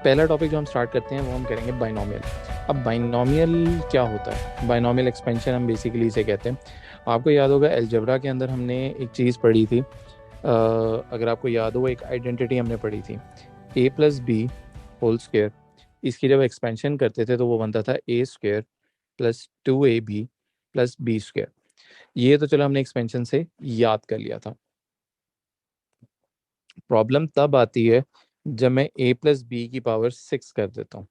पहला टॉपिक जो हम स्टार्ट करते हैं वो हम करेंगे बाइनोमियल। अब बाइनोमियल क्या होता है? बाइनोमियल एक्सपेंशन हम बेसिकली इसे कहते हैं। आपको याद होगा अलजेब्रा के अंदर हमने एक चीज़ पढ़ी थी। अगर आपको याद हो, एक आइडेंटिटी हमने पढ़ी थी, A plus B whole square. इसकी जब एक्सपेंशन करते थे तो वो बनता था A square plus 2ab plus B square. ये तो चलो हमने एक्सपेंशन से याद कर लिया था। प्रॉब्लम तब आती है जब मैं ए प्लस बी की पावर 6 कर देता हूँ।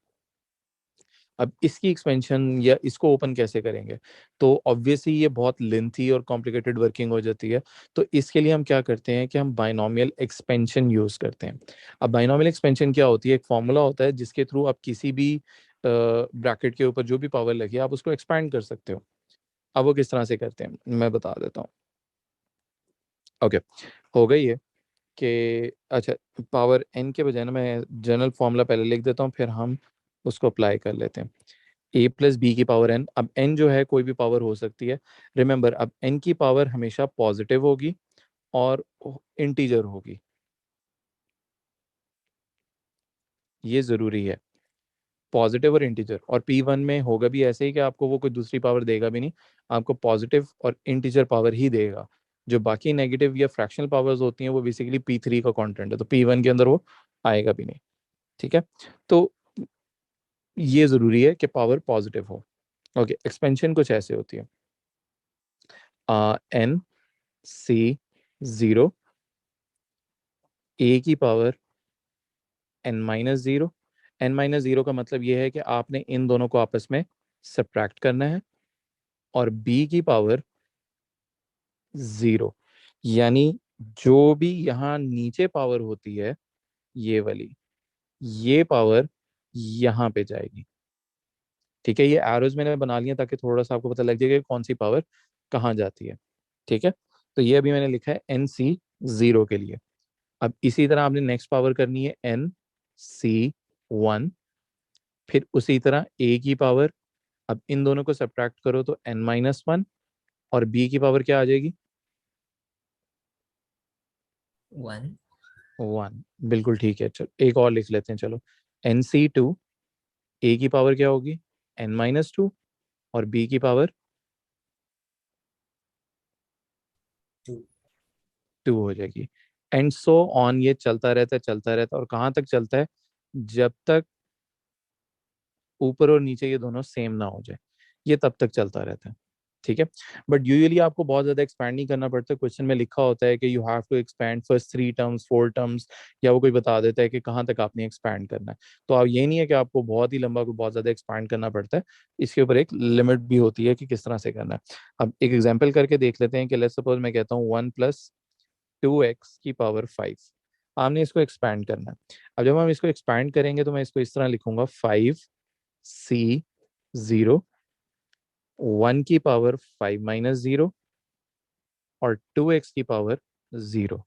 अब इसकी एक्सपेंशन या इसको ओपन कैसे करेंगे? तो ऑब्वियसली ये बहुत लेंथी और कॉम्प्लिकेटेड वर्किंग हो जाती है। तो इसके लिए हम क्या करते हैं कि हम बाइनोमियल एक्सपेंशन यूज करते हैं। अब बाइनोमियल एक्सपेंशन क्या होती है? एक फॉर्मूला होता है जिसके थ्रू आप किसी भी ब्रैकेट के ऊपर जो भी पावर लगी है आप उसको एक्सपैंड कर सकते हो। अब वो किस तरह से करते हैं मैं बता देता हूँ। ओके, हो गई है कि अच्छा, पावर एन के बजाय ना मैं जनरल फॉर्मूला पहले लिख देता हूँ, फिर हम उसको अप्लाई कर लेते हैं। ए प्लस बी की पावर एन। अब एन जो है कोई भी पावर हो सकती है। रिमेंबर, अब एन की पावर हमेशा पॉजिटिव होगी और इंटीजर होगी, ये जरूरी है। पॉजिटिव और इंटीजर, और पी वन में होगा भी ऐसे ही कि आपको वो कोई दूसरी पावर देगा भी नहीं, आपको पॉजिटिव और इंटीजर पावर ही देगा। जो बाकी नेगेटिव या फ्रैक्शनल पावर्स होती हैं वो बेसिकली पी थ्री का कंटेंट है, तो पी वन के अंदर वो आएगा भी नहीं। ठीक है, तो ये जरूरी है कि पावर पॉजिटिव हो। ओके, एक्सपेंशन कुछ ऐसे होती है। एन सी जीरो, ए की power N minus zero. N minus zero का मतलब ये है कि आपने इन दोनों को आपस में सब्ट्रैक्ट करना है। और बी की पावर जीरो, यानी जो भी यहाँ नीचे पावर होती है, ये वाली, ये पावर यहाँ पे जाएगी। ठीक है, ये एरोज मैंने बना लिया ताकि थोड़ा सा आपको पता लग जाएगा कि कौन सी पावर कहाँ जाती है। ठीक है, तो ये अभी मैंने लिखा है एन सी जीरो के लिए। अब इसी तरह आपने नेक्स्ट पावर करनी है एन सी वन, फिर उसी तरह ए की पावर। अब इन दोनों को सब्ट्रैक्ट करो तो एन माइनस वन, और बी की पावर क्या आ जाएगी? वन। वन। बिल्कुल ठीक है, चलो एक और लिख लेते हैं। चलो, एन सी टू, ए की पावर क्या होगी? एन माइनस टू, और बी की पावर टू। टू हो जाएगी। एंड सो ऑन, ये चलता रहता है चलता रहता है, और कहाँ तक चलता है? जब तक ऊपर और नीचे ये दोनों सेम ना हो जाए, ये तब तक चलता रहता है। ठीक है, बट यूजुअली आपको बहुत ज्यादा एक्सपैंड नहीं करना पड़ता। क्वेश्चन में लिखा होता है कि you have to expand first three terms four terms, या वो कोई बता देता है कि कहाँ तक आपने एक्सपैंड करना है। तो आप, ये नहीं है कि आपको बहुत ही लंबा को बहुत ज्यादा एक्सपैंड करना पड़ता है। इसके ऊपर एक लिमिट भी होती है कि किस तरह से करना है। अब एक एग्जाम्पल करके देख लेते हैं कि लेट्स सपोज मैं कहता हूँ वन प्लस टू एक्स की पावर फाइव। आपने इसको एक्सपैंड करना है। अब जब हम इसको एक्सपैंड करेंगे तो मैं इसको इस तरह लिखूंगा, फाइव सी जीरो, वन की पावर फाइव माइनस जीरो, और टू एक्स की power zero,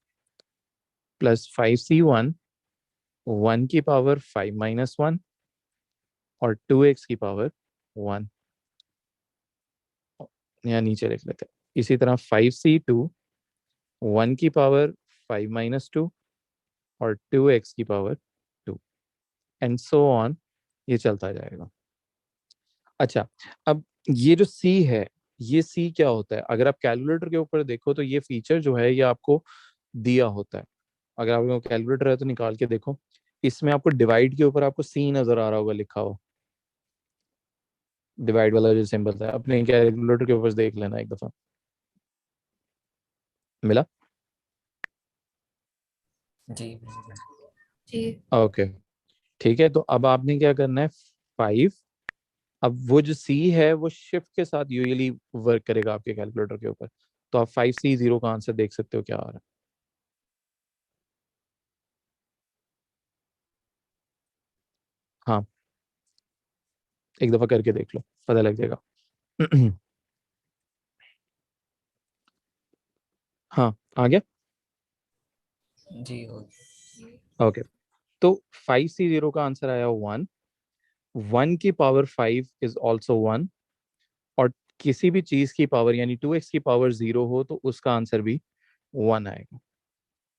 plus five C one, one की पावर फाइव माइनस वन, और टू एक्स की पावर वन। यहाँ नीचे लिख लेते हैं इसी तरह, फाइव सी टू, वन की पावर फाइव माइनस टू, और टू एक्स की power two, and so on, ये चलता जाएगा। अच्छा, अब ये जो सी है, ये सी क्या होता है? अगर आप कैलकुलेटर के ऊपर देखो तो ये फीचर जो है ये आपको दिया होता है। अगर आपको कैलकुलेटर है तो निकाल के देखो, इसमें आपको डिवाइड के ऊपर आपको सी नजर आ रहा होगा लिखा हुआ। डिवाइड वाला जो सिंबल है अपने कैलकुलेटर के ऊपर से देख लेना एक दफा। मिला? जी। जी। ओके, ठीक है, तो अब आपने क्या करना है, फाइव। अब वो जो सी है वो शिफ्ट के साथ यूजुअली वर्क करेगा आपके कैलकुलेटर के ऊपर। तो आप फाइव सी जीरो का आंसर देख सकते हो क्या आ रहा है। हाँ, एक दफा करके देख लो, पता लग जाएगा। हाँ, आ गया। जी हो। ओके, तो फाइव सी जीरो का आंसर आया वन। वन की power five is also one, और किसी भी चीज की पावर यानी टू एक्स की पावर जीरो हो तो उसका आंसर भी वन आएगा।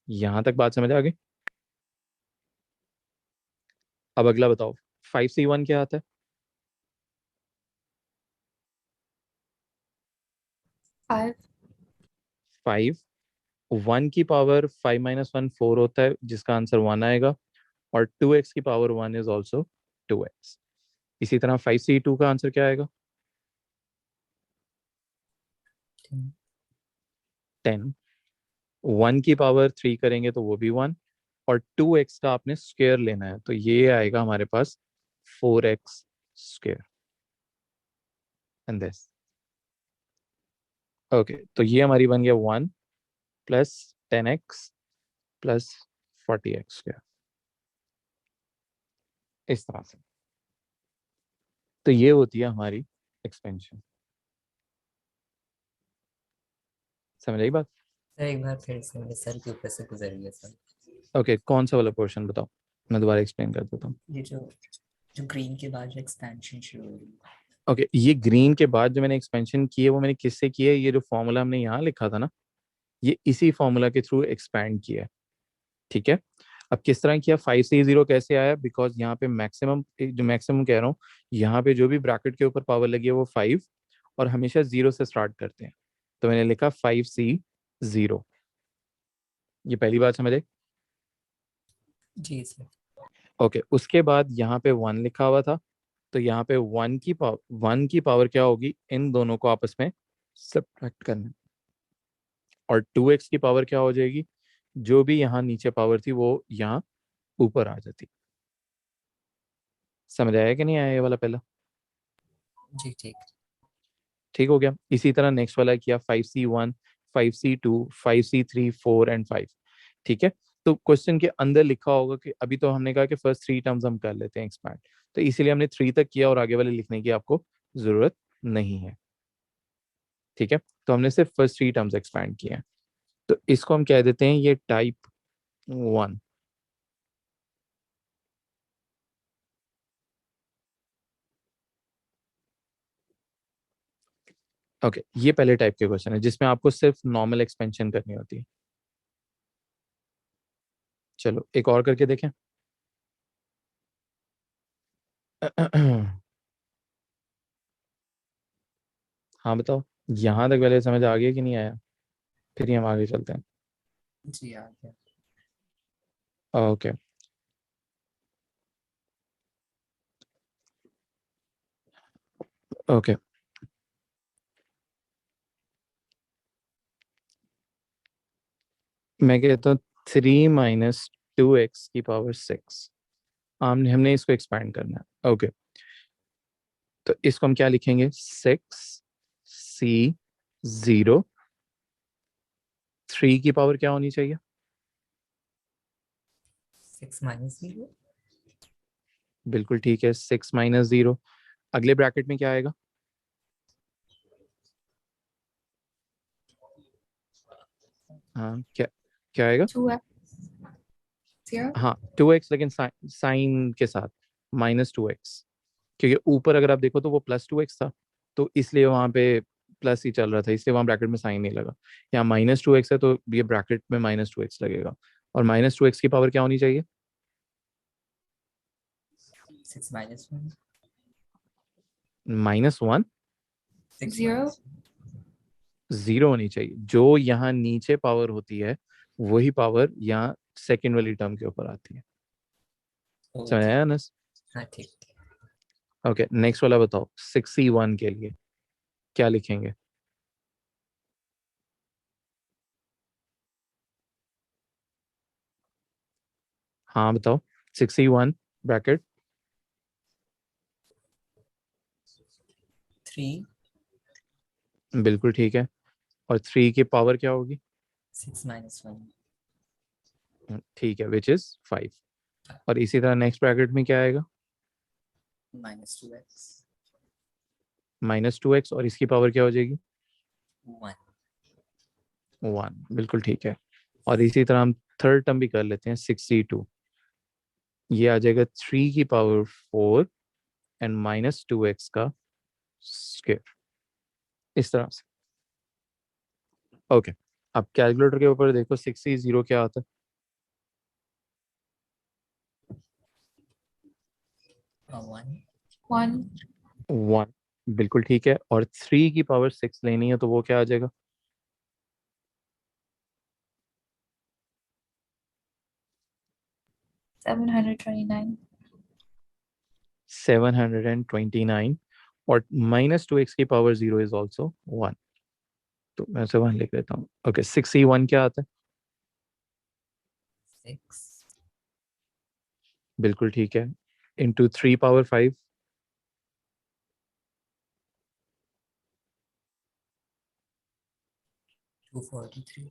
यहां तक बात समझ आ गई? अब अगला बताओ, 5c1 क्या आता है? 5. 5, 1 की पावर 5 - 1 4 होता है, जिसका आंसर 1 आएगा। और 2x की पावर 1 इज ऑल्सो 2x। इसी तरह 5c2 का आंसर क्या आएगा? 10। 1 की पावर 3 करेंगे तो वो भी 1। और 2x का आपने स्क्वायर लेना है, तो ये आएगा हमारे पास 4x square. And this, okay, तो ये हमारी बन गया 1 plus 10x plus 40x square, इस तरह से। तो ये होती है हमारी एक्सपेंशन। समझ आई बात? सर एक बार फिर से मेरे सर के ऊपर से गुजर गया सर। ओके, कौन सा वाला पोर्शन बताओ, मैं दोबारा एक्सप्लेन कर देता हूँ। ये जो जो ग्रीन के बाद जो एक्सपेंशन शुरू हो रही है। ओके, ये ग्रीन के बाद जो मैंने एक्सपेंशन की है वो मैंने किससे की है? ये जो फॉर्मूला हमने यहाँ लिखा था ना, ये इसी फॉर्मूला के थ्रू एक्सपैंड किया है। ठीक है, अब किस तरह किया? 5c0 कैसे आया? बिकॉज यहाँ पे मैक्सिमम, जो मैक्सिमम कह रहा हूँ, यहाँ पे जो भी ब्रैकेट के ऊपर पावर लगी है वो 5, और हमेशा 0 से स्टार्ट करते हैं। तो मैंने लिखा 5c0। ये पहली बात समझ आई? जी सर। ओके, उसके बाद यहाँ पे 1 लिखा हुआ था, तो यहाँ पे 1 की पावर क्या होगी? इन दोनों को आपस में सब्ट्रैक्ट करना। और 2x की पावर क्या हो जाएगी? जो भी यहाँ नीचे पावर थी वो यहाँ ऊपर आ जाती। समझ आया कि नहीं आया ये वाला पहला? जी ठीक। ठीक हो गया। इसी तरह नेक्स्ट वाला किया, 5c1, 5c2, 5c3, 4 एंड 5। ठीक है, तो क्वेश्चन के अंदर लिखा होगा कि अभी तो हमने कहा कि फर्स्ट 3 टर्म्स हम कर लेते हैं एक्सपैंड, तो इसीलिए हमने 3 तक किया और आगे वाले लिखने की आपको जरूरत नहीं है। ठीक है, तो हमने सिर्फ फर्स्ट 3 टर्म्स एक्सपैंड किए हैं, तो इसको हम कह देते हैं ये टाइप 1। ओके, ये पहले टाइप के क्वेश्चन है जिसमें आपको सिर्फ नॉर्मल एक्सपेंशन करनी होती है। चलो एक और करके देखें। हाँ बताओ, यहाँ तक पहले समझ आ गया कि नहीं आया? फिर ही हम आगे चलते हैं। जी आ गया। ओके, ओके, मैं कहता हूँ 3 - 2x की पावर 6। हमने इसको एक्सपैंड करना है। ओके, तो इसको हम क्या लिखेंगे? 6c0। 3 की पावर क्या होनी चाहिए? 6 - 0। बिल्कुल ठीक है, 6 - 0। अगले ब्रैकेट में क्या आएगा? हाँ, क्या क्या आएगा? 2x 0. हाँ, 2x, लेकिन साइन के साथ -2x, क्योंकि ऊपर अगर आप देखो तो वो +2x था, तो इसलिए वहां पे प्लस ही चल रहा था, इसलिए वहां ब्रैकेट में साइन नहीं लगा। यहाँ -2x है, तो ये ब्रैकेट में -2x लगेगा। और -2x की पावर क्या होनी चाहिए? 6 - 1। -1। 0. 0 होनी चाहिए। जो यहाँ नीचे पावर होती है वही पावर यहाँ सेकेंड वाली टर्म के ऊपर आती है। समझ ओके। आया अनस? हाँ ठीक ठीक। ओके, नेक्स्ट वाला बताओ, 6c1 के लिए क्या लिखेंगे? हाँ बताओ, 6c1 ब्रैकेट। 3 बिल्कुल ठीक है। और 3 की पावर क्या होगी? 6 - 1। ठीक है, विच इज 5। और इसी तरह नेक्स्ट ब्रैकेट में क्या आएगा? -2x। -2x, और इसकी पावर क्या हो जाएगी? 1। 1। बिल्कुल ठीक है। और इसी तरह हम थर्ड टर्म भी कर लेते हैं, 6c2। ये आ जाएगा 3 की पावर 4 एंड -2x का स्क्वायर, इस तरह से। ओके, अब कैलकुलेटर के ऊपर देखो, 6c0 क्या आता है? 1. 1. 1 बिल्कुल ठीक है, और 3 की पावर 6 लेनी है तो वो क्या आ जाएगा? 729. 729, और -2x की पावर 0 इज ऑल्सो 1, तो मैं से 1 लिख लेता हूँ। ओके, 6e1 क्या आता है? 6. बिल्कुल ठीक है, इंटू 3 पावर 5, 243.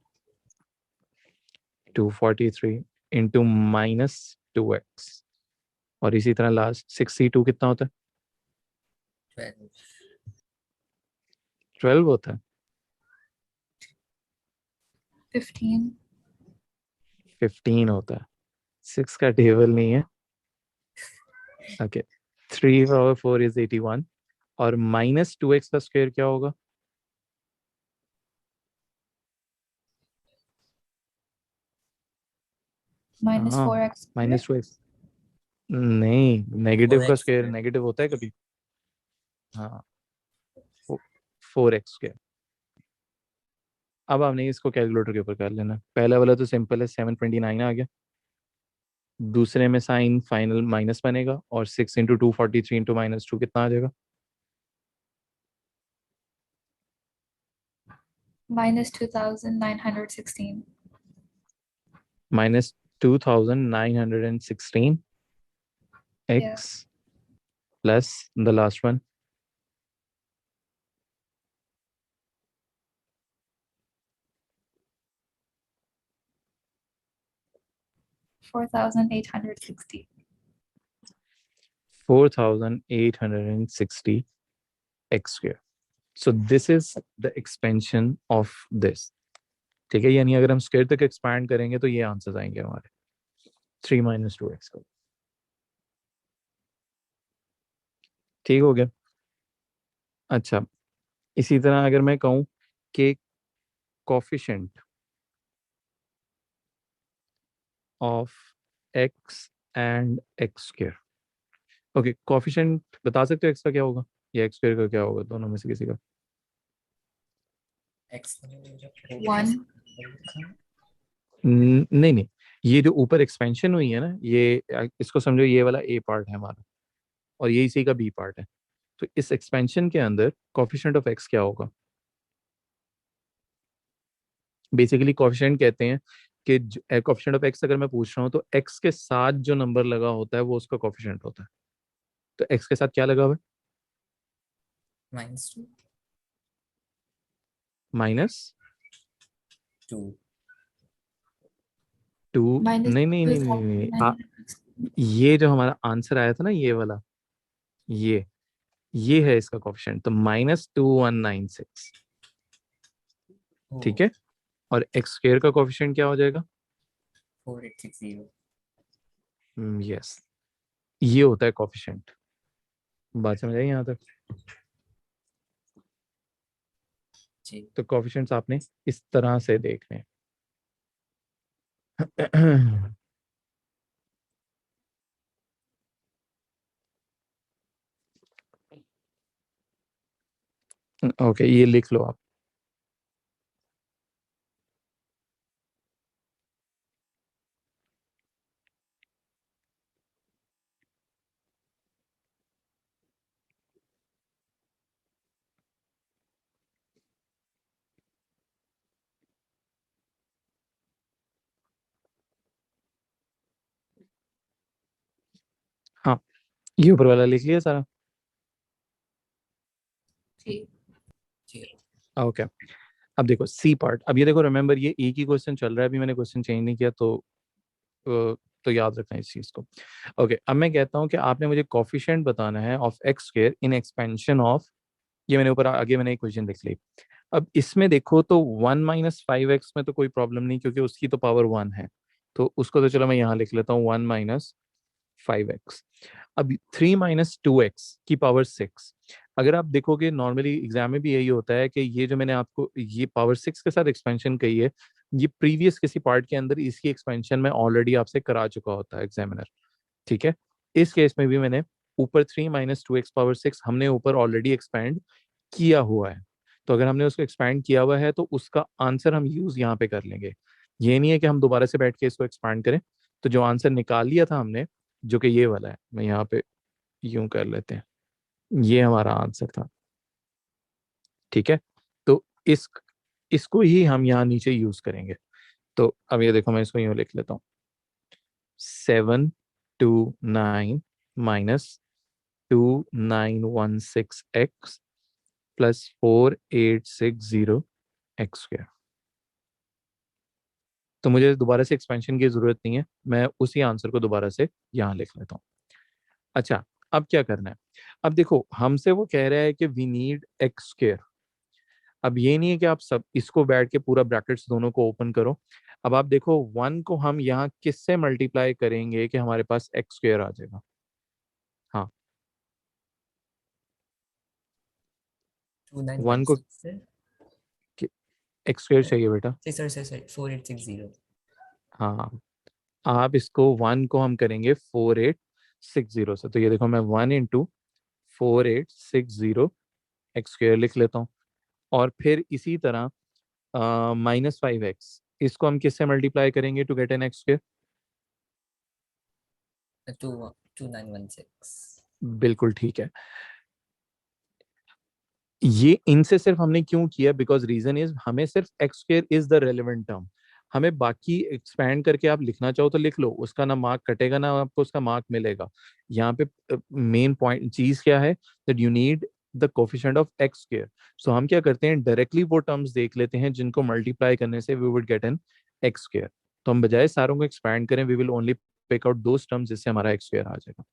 243 इंटू -2x, और इसी तरह लास्ट 6c2 कितना होता है? 12. 12 होता है। 15. 15 होता है, 6 का टेबल नहीं है। ओके, 3 पावर 4 इज 81, और -2x का स्क्वायर क्या होगा? Minus हाँ, 4x squared. -2x नहीं, नेगेटिव का 4x स्क्वायर squared. नेगेटिव होता है कभी? हाँ, 4x स्क्वायर। अब आपने इसको कैलकुलेटर के ऊपर कर लेना। पहला वाला तो सिंपल है, 729 आ गया। दूसरे में साइन फाइनल माइनस बनेगा, और 6 इंटू 243 इंटू -2 कितना आ जाएगा? Minus 2,916. -2916 Yeah. x plus the last one, 4,860. 4860 x square. So this is the expansion of this. ठीक है, यानी अगर हम स्क्वायर तक एक्सपैंड करेंगे तो ये आंसर्स आएंगे हमारे 3 - 2x का। ठीक हो गया। अच्छा, इसी तरह अगर मैं कहूँ कि coefficient of x and x square. Okay, coefficient बता सकते हो x का क्या होगा या x स्क्वायर का क्या होगा, दोनों में से किसी का? X. 1. नहीं नहीं, ये जो ऊपर एक्सपेंशन हुई है ना, ये इसको समझो, ये वाला ए पार्ट है हमारा, और ये इसी का बी पार्ट है। तो इस एक्सपेंशन के अंदर कोफिशिएंट ऑफ एक्स क्या होगा? बेसिकली कोफिशिएंट कहते हैं कि कोफिशिएंट ऑफ एक्स अगर मैं पूछ रहा हूँ तो एक्स के साथ जो नंबर लगा होता है वो उसका कोफिशिएंट होता है। तो एक्स के साथ क्या लगा हुआ है? -2. -2। -2 नहीं नहीं नहीं नहीं, नहीं, ये जो हमारा आंसर आया था ना, ये वाला, ये है इसका कोफिशिएंट, तो -2196। ठीक है, और एक्स स्क्वायर का कोफिशिएंट क्या हो जाएगा? 4860. यस, ये होता है कोफिशिएंट। बात समझ आई यहाँ तक? जी. तो कोफिशिएंट्स आपने इस तरह से देखने। ओके, ये लिख लो आप। हाँ, ये ऊपर वाला लिख लिया सारा। ठीक. जी. ओके, अब देखो सी पार्ट। अब ये देखो, रिमेंबर ये एक ही क्वेश्चन चल रहा है, अभी मैंने क्वेश्चन चेंज नहीं किया, तो याद रखना इस चीज को। ओके, अब मैं कहता हूँ कि आपने मुझे कोफिशिएंट बताना है of x square in expansion of, ये मैंने ऊपर आगे मैंने एक क्वेश्चन लिख ली। अब इसमें देखो तो 1 - 5x में तो कोई प्रॉब्लम नहीं, क्योंकि उसकी तो पावर 1 है, तो उसको तो चलो मैं यहाँ लिख लेता हूँ 1 - 5x। अब 3 - 2x की पावर 6, अगर आप देखोगे नॉर्मली एग्जाम में भी यही होता है कि ये जो मैंने आपको ये पावर 6 के साथ एक्सपेंशन कही है, ये प्रीवियस किसी पार्ट के अंदर इसकी एक्सपेंशन में ऑलरेडी आपसे करा चुका होता है एग्जामिनर। ठीक है, इस केस में भी मैंने ऊपर 3 माइनस 2x⁻6 हमने ऊपर ऑलरेडी एक्सपैंड किया हुआ है, तो अगर हमने उसको एक्सपैंड किया हुआ है तो उसका आंसर हम यूज यहाँ पे कर लेंगे। ये नहीं है कि हम दोबारा से बैठ के इसको एक्सपैंड करें। तो जो आंसर निकाल लिया था हमने, जो कि ये वाला है, मैं यहाँ पे यूं कर लेते हैं, ये हमारा आंसर था। ठीक है, तो इसको ही हम यहाँ नीचे यूज करेंगे। तो अब ये देखो, मैं इसको यूं लिख लेता हूँ, 729 माइनस 2916x प्लस 4860x²। तो मुझे दोबारा से एक्सपेंशन की जरूरत नहीं है, मैं उसी आंसर को दोबारा से यहाँ लिख लेता हूँ। अच्छा, अब क्या करना है? अब देखो, हमसे वो कह रहा है कि वी नीड x²। अब ये नहीं है कि आप सब इसको बैठ के पूरा ब्रैकेट्स दोनों को ओपन करो। अब आप देखो, 1 को हम यहाँ किससे मल्टीप्लाई करेंगे कि हमारे पास x² आ जाएगा? हाँ, 1 को 2916 से x² चाहिए बेटा। sorry 4860। हाँ, आप इसको 1 को हम करेंगे 4860 से, तो ये देखो, मैं 1 into 4860 x² लिख लेता हूँ। और फिर इसी तरह -5x, इसको हम किससे मल्टीप्लाई करेंगे टू गेट एन x²? 2916। बिल्कुल ठीक है। ये इनसे सिर्फ हमने क्यों किया? बिकॉज रीजन इज, हमें सिर्फ x² is the relevant term. हमें बाकी एक्सपैंड करके आप लिखना चाहो तो लिख लो, उसका ना मार्क कटेगा ना आपको उसका मार्क मिलेगा। यहाँ पे मेन पॉइंट चीज क्या है, that you need the coefficient of x²। सो हम क्या करते हैं, डायरेक्टली वो टर्म्स देख लेते हैं जिनको मल्टीप्लाई करने से we would get an x²। तो हम बजाय सारों को एक्सपैंड करें, we will only pick out those terms जिससे हमारा x² आ जाएगा।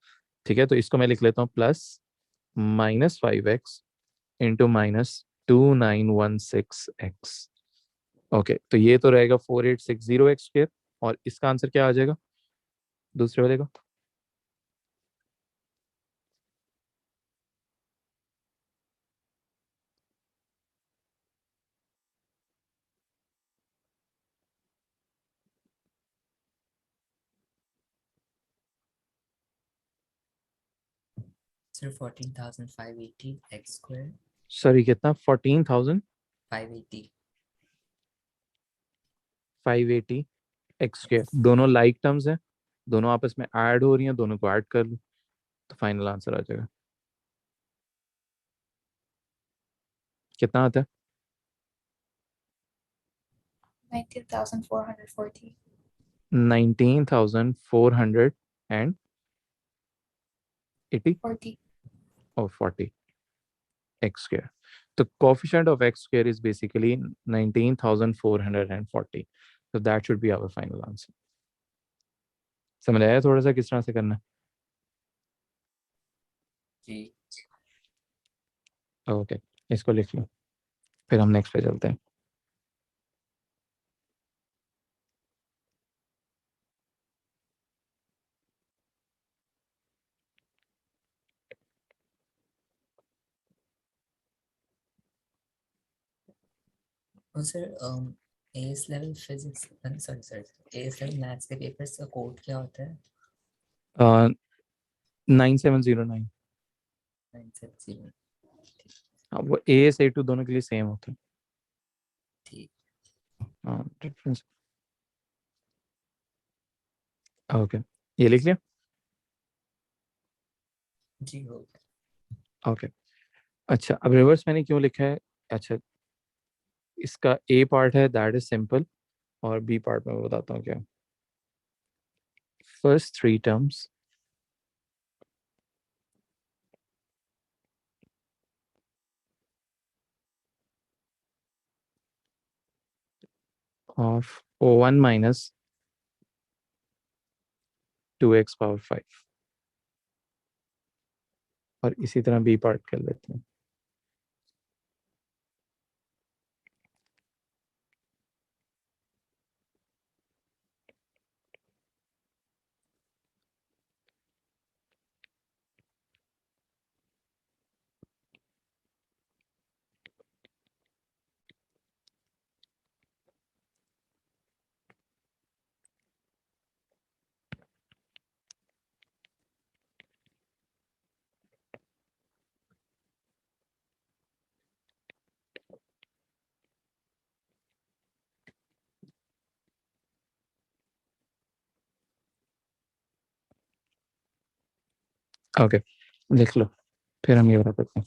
ठीक है, तो इसको मैं लिख लेता हूँ, plus -5x into -2916x। Okay, तो ये तो रहेगा 4860x²। और इसका आंसर क्या आ जाएगा दूसरे वाले का? Sir 14,580 x²। सॉरी, कितना? 14,580 x²। दोनों लाइक टर्म्स हैं, दोनों आपस में ऐड हो रही हैं, दोनों को ऐड कर लो तो फाइनल आंसर आ जाएगा। कितना आता है? 19,440. 19,480 40. और 40 x²। तो coefficient of x² is basically 19,440. So that should be our final answer. समझ आया थोड़ा सा किस तरह से करना जी। है? ओके, इसको लिख लो, फिर हम नेक्स्ट पे चलते हैं। और sir as level physics, sorry as level maths के पेपर्स का कोड क्या होता है? 9709। 970। हाँ, वो AS A2 दोनों के लिए सेम होता है। ठीक। हाँ, डिफरेंस। ओके, ये लिख लिया। जी हो गया। ओके, अच्छा, अब रिवर्स मैंने क्यों लिखा है? अच्छा, इसका A पार्ट है दैट इज सिंपल, और B पार्ट में बताता हूँ क्या। First 3 terms of O1 minus 2x⁻5, और इसी तरह B पार्ट कर लेते हैं। ओके, लिख लो, फिर हम ये वाला करते हैं।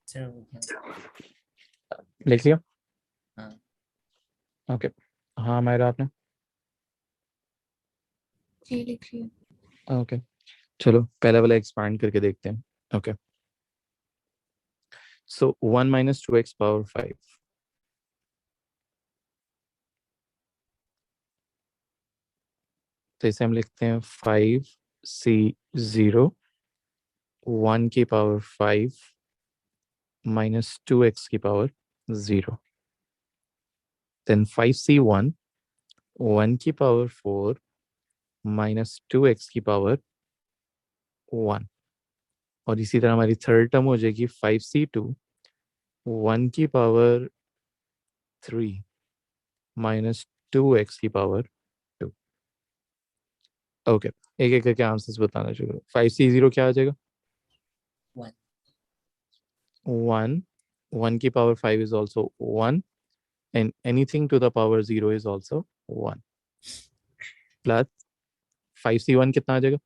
सर हो गया। लिख लिया? हाँ ओके, हाँ मेरा आपने? जी लिख लिया। ओके, चलो पहले वाला एक्सपांड करके देखते हैं। ओके, सो 1 minus 2x power 5, तो इसे हम लिखते हैं 5c0 1 की पावर 5 minus 2x की पावर 0, then 5c1 1 की पावर 4 minus 2x की पावर 1, और इसी तरह हमारी थर्ड टर्म हो जाएगी 5c2 1 की पावर 3 minus 2x की पावर 2। ओके, एक एक करके आंसर्स बताना शुरू करो। 5c0 क्या आ जाएगा? 1 1, 1 की power 5 is also 1, and anything to the power 0 is also 1, plus 5c1 कितना आ जाएगा?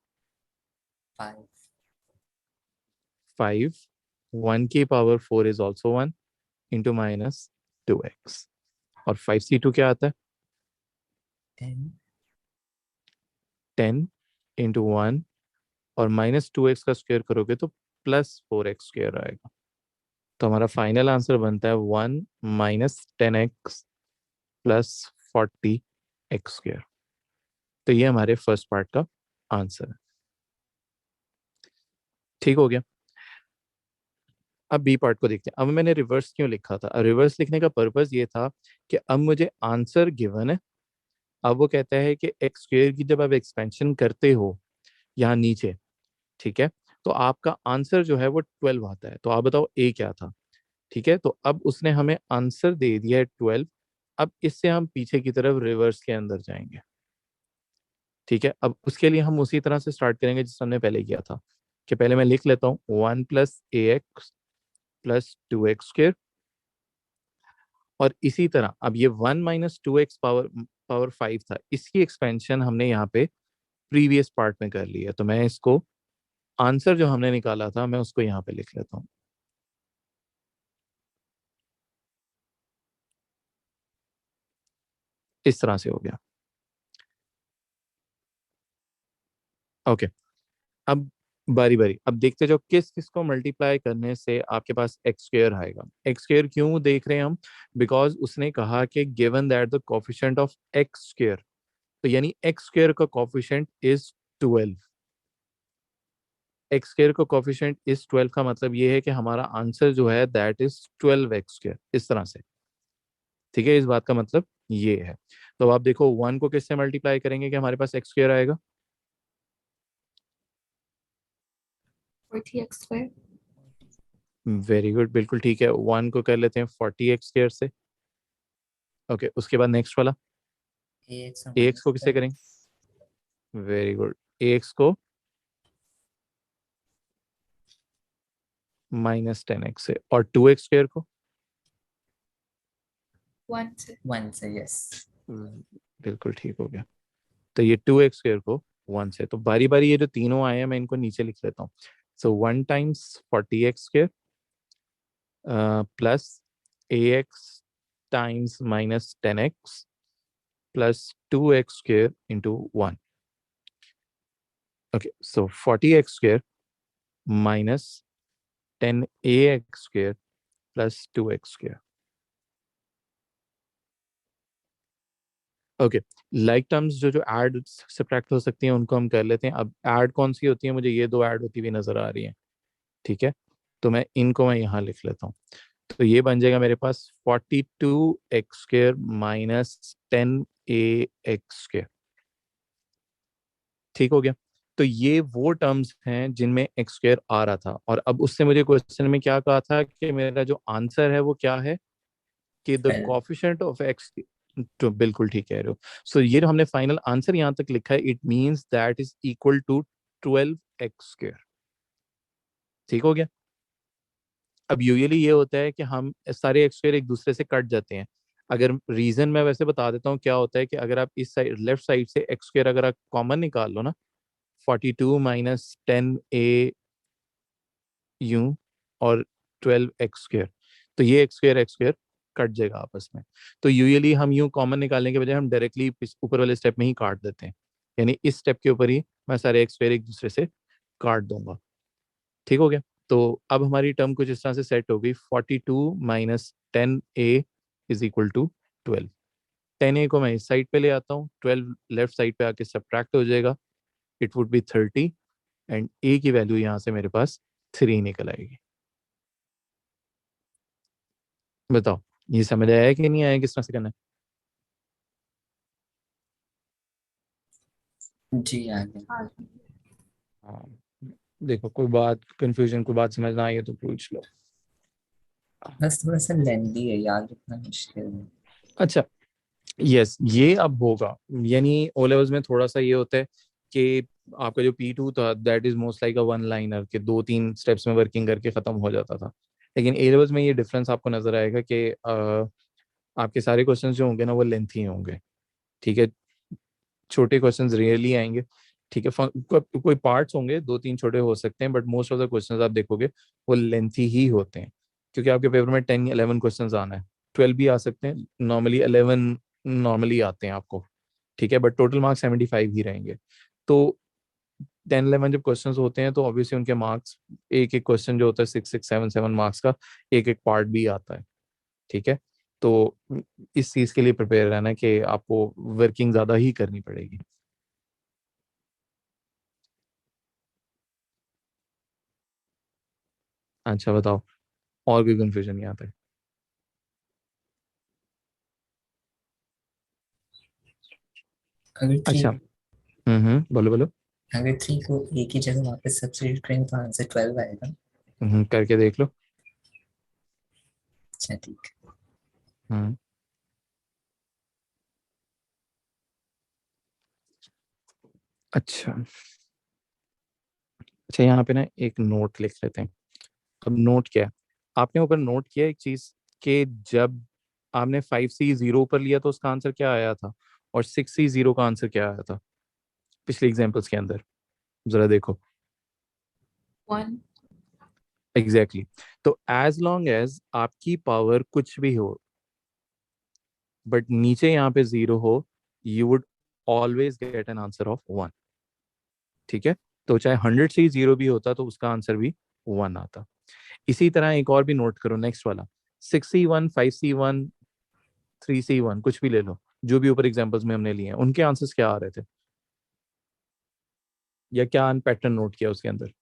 5 5, 1 की power 4 is also 1 into minus 2x, और 5c2 क्या आता है? 10 10 into 1, और माइनस 2x का स्क्वायर करोगे तो प्लस 4x स्क्वायर आएगा। तो हमारा फाइनल आंसर बनता है 1 minus 10x plus 40x square. तो ये हमारे फर्स्ट पार्ट का आंसर है। ठीक हो गया। अब बी पार्ट को देखते हैं। अब मैंने रिवर्स क्यों लिखा था? रिवर्स लिखने का पर्पस ये था कि अब मुझे आंसर गिवन है, अब वो कहता है कि एक्स स्क्वायर की जब आप एक्सपेंशन करते हो यहाँ नीचे, ठीक है, तो आपका आंसर जो है वो 12 आता है। तो आप बताओ ए क्या था? ठीक है, तो अब उसने हमें आंसर दे दिया है 12। अब इससे हम पीछे की तरफ रिवर्स के अंदर जाएंगे। ठीक है, अब उसके लिए हम उसी तरह से स्टार्ट करेंगे जिस हमने पहले किया था, कि पहले मैं लिख लेता हूँ 1 प्लस ए एक्स प्लस 2x स्क्वायर, और इसी तरह अब ये 1 माइनस 2x पावर पावर 5 था, इसकी एक्सपेंशन हमने यहाँ पे प्रीवियस पार्ट में कर ली है। तो मैं इसको आंसर जो हमने निकाला था मैं उसको यहाँ पे लिख लेता हूँ। इस तरह से हो गया। ओके, अब बारी बारी अब देखते जाओ किस किस को मल्टीप्लाई करने से आपके पास एक्स स्क्वायर आएगा। एक्स स्क्वायर क्यों देख रहे हैं हम? बिकॉज उसने कहा कि given that the coefficient of x square, तो यानी एक्स स्क्वायर का कोफिशिएंट इज 12। एक्स स्क्वायर का कोफिशिएंट इज 12 का मतलब ये है कि हमारा आंसर जो है दैट इज 12 एक्स स्क्वायर, इस तरह से। ठीक है, इस बात का मतलब ये है। तो आप देखो 1 को किससे मल्टीप्लाई करेंगे कि हमारे पास एक्स स्क्वायर आएगा? 40x square. वेरी गुड, बिल्कुल ठीक है। 1 को कर लेते हैं 40 एक्स स्क्वायर से। ओके, उसके बाद नेक्स्ट वाला ax और एक्स minus को किससे 10 करेंगे? वेरी गुड, एक्स को माइनस 10x से, और 2x स्क्वायर को 1 से. 1 से यस बिल्कुल ठीक हो गया। तो ये 2x स्क्वायर को 1 से, तो बारी बारी ये जो तीनों आए हैं मैं इनको नीचे लिख लेता हूँ। So 1 times 40x square plus ax times minus 10x plus 2x square into 1। Okay, so 40x square minus 10ax square plus 2x square. Okay, like terms जो जो ऐड सब्ट्रैक्ट हो सकती हैं उनको हम कर लेते हैं। अब ऐड कौन सी होती है? मुझे ये दो ऐड होती हुई नजर आ रही हैं। ठीक है, तो मैं यहाँ लिख लेता हूँ। तो ये बन जाएगा मेरे पास 42x square minus 10ax square. ठीक हो गया। तो तो ये वो टर्म्स हैं जिनमें एक्स स्क्वायर आ रहा था, और अब उससे मुझे क्वेश्चन में क्या कहा था कि मेरा जो आंसर है वो क्या है, कि द 12। Coefficient of x. तो बिल्कुल ठीक कह रहे हो। सो ये जो हमने फाइनल आंसर यहाँ तक लिखा है, it means that is equal to 12x²। ठीक हो गया। अब यूजुअली ये होता है कि हम सारे एक्स स्क्वायर एक दूसरे से कट जाते हैं। अगर रीजन मैं वैसे बता देता हूँ क्या होता है, कि अगर आप इस साइड लेफ्ट साइड से एक्स स्क्वायर अगर आप कॉमन निकाल लो ना, 42 - 10a और 12x², तो ये x² कट जाएगा आपस में। तो यूजुअली हम यूं कॉमन निकालने के बजाय हम डायरेक्टली ऊपर वाले स्टेप में ही काट देते हैं, यानी इस स्टेप के ऊपर ही मैं सारे x² एक दूसरे से काट दूंगा। ठीक हो गया। तो अब हमारी टर्म कुछ इस तरह से सेट हो गई, 42 - 10a is equal to 12। 10a को मैं इस साइड पे ले आता हूँ, 12 लेफ्ट साइड पे आके सब्ट्रैक्ट हो जाएगा, it would be 30, and a की वैल्यू यहाँ से मेरे पास 3 निकल आएगी। बताओ ये समझ आया कि नहीं आया, किस तरह से करना है? जी आ गया। हाँ। हाँ, देखो कोई बात कंफ्यूजन, कोई बात समझ ना आई है तो पूछ लो। बस थोड़ा सा लेंदी है, याद रखना मुश्किल है। अच्छा, यस ये अब होगा, यानी ओ लेवल्स में थोड़ा सा ये होता है कि आपका जो P2 था that is most like a one liner, के 2-3 स्टेप्स में वर्किंग करके खत्म हो जाता था। लेकिन ए लेवल्स में ये डिफरेंस आपको नजर आएगा कि आपके सारे क्वेश्चंस जो होंगे ना वो लेंथी होंगे। ठीक है, छोटे क्वेश्चंस रियरली आएंगे। ठीक है, कोई पार्ट्स होंगे 2-3 छोटे हो सकते हैं, but most of the questions आप देखोगे वो लेंथी ही होते हैं, क्योंकि आपके पेपर में 10-11 क्वेश्चंस आना है। 12 भी आ सकते हैं, नॉर्मली 11 नॉर्मली आते हैं आपको। ठीक है, बट टोटल मार्क्स 75 ही रहेंगे। तो 10-11 जब क्वेश्चंस होते हैं तो ऑब्वियसली उनके मार्क्स, एक एक क्वेश्चन जो होता है 6-6-7-7 मार्क्स का, एक एक पार्ट भी आता है। ठीक है, तो इस चीज के लिए प्रिपेयर रहना कि आपको वर्किंग ज्यादा ही करनी पड़ेगी। अच्छा बताओ, और कोई कंफ्यूजन नहीं आता है? अगर थ्री अच्छा, बोलो बोलो। अगर थ्री को एक ही जगह वापस सब्स्टिट्यूट करें तो आंसर 12 आएगा। करके देख लो। अच्छा ठीक। हम्म अच्छा अच्छा, यहाँ पे ना एक नोट लिख लेते हैं। अब नोट क्या है, आपने ऊपर नोट किया एक चीज, कि जब आपने 5C0 पर लिया तो उसका आंसर क्या आया था, और 6C0 का आंसर क्या आया था पिछले एग्जाम्पल्स के अंदर, जरा देखो। 1। एग्जैक्टली तो एज लॉन्ग एज आपकी पावर कुछ भी हो बट नीचे यहाँ पे 0 हो, you would always get an answer of 1। ठीक है, तो चाहे 100 से 0 भी होता तो उसका आंसर भी 1 आता। इसी तरह एक और भी नोट करो, नेक्स्ट वाला, 6C1, 5C1, 3C1, कुछ भी ले लो, जो भी ऊपर एग्जांपल्स में हमने लिए हैं उनके आंसर्स क्या आ रहे थे, या क्या पैटर्न नोट किया उसके अंदर?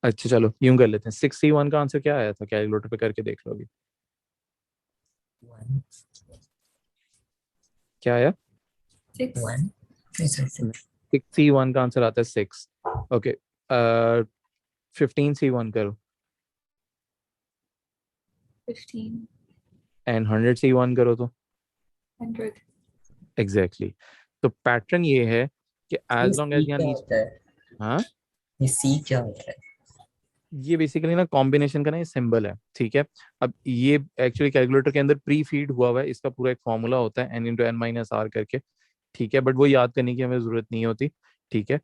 अच्छा चलो यूं कर लेते हैं, 6C1 का आंसर क्या आया था, कैलकुलेटर पे करके देख लो अभी। 1 क्या आया? 6। 1 6 6C1 का आंसर आता है 6। ओके, 15C1 करो, 15। एंड 100C1 करो तो 100। एग्जैक्टली तो पैटर्न ये है कि ये एज लॉन्ग सी एज यहाँ क्या नीचे। होता है? हाँ, ये सी क्या होता है? ये बेसिकली ना कॉम्बिनेशन का ना ये सिंबल है। ठीक है, अब ये एक्चुअली कैलकुलेटर के अंदर प्री फीड हुआ हुआ है, इसका पूरा एक फॉर्मूला होता है n × n - r करके। ठीक है, बट वो याद करने की हमें जरूरत नहीं होती। ठीक है,